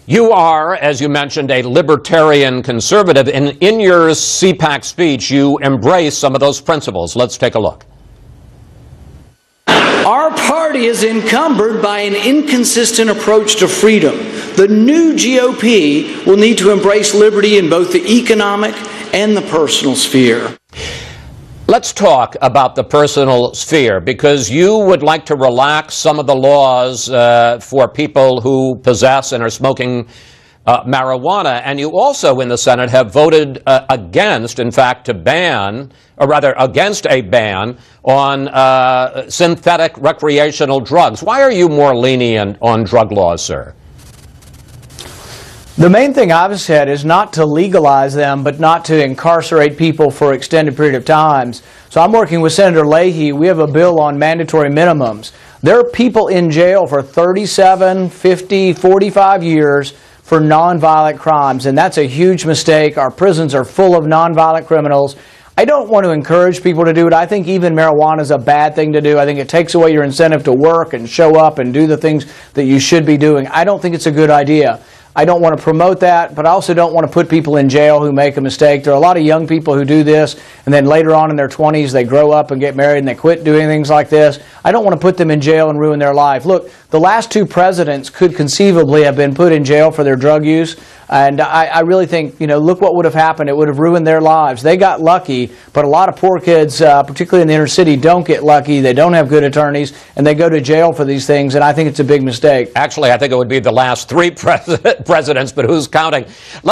You are, as you mentioned, a libertarian conservative, and in your CPAC speech, you embrace some of those principles. Let's take a look. Our party is encumbered by an inconsistent approach to freedom. The new GOP will need to embrace liberty in both the economic and the personal sphere. Let's talk about the personal sphere, because you would like to relax some of the laws for people who possess and are smoking marijuana, and you also in the Senate have voted against, in fact, to ban, or rather against a ban on synthetic recreational drugs. Why are you more lenient on drug laws, sir? The main thing I've said is not to legalize them, but not to incarcerate people for extended period of times. So I'm working with Senator Leahy. We have a bill on mandatory minimums. There are people in jail for 37, 50, 45 years for nonviolent crimes, and that's a huge mistake. Our prisons are full of nonviolent criminals. I don't want to encourage people to do it. I think even marijuana is a bad thing to do. I think it takes away your incentive to work and show up and do the things that you should be doing. I don't think it's a good idea. I don't want to promote that, but I also don't want to put people in jail who make a mistake. There are a lot of young people who do this, and then later on in their 20s, they grow up and get married and they quit doing things like this. I don't want to put them in jail and ruin their life. Look, the last two presidents could conceivably have been put in jail for their drug use, and I really think, look what would have happened. It would have ruined their lives. They got lucky, but a lot of poor kids, particularly in the inner city, don't get lucky. They don't have good attorneys, and they go to jail for these things, and I think it's a big mistake. Actually, I think it would be the last three presidents, but who's counting?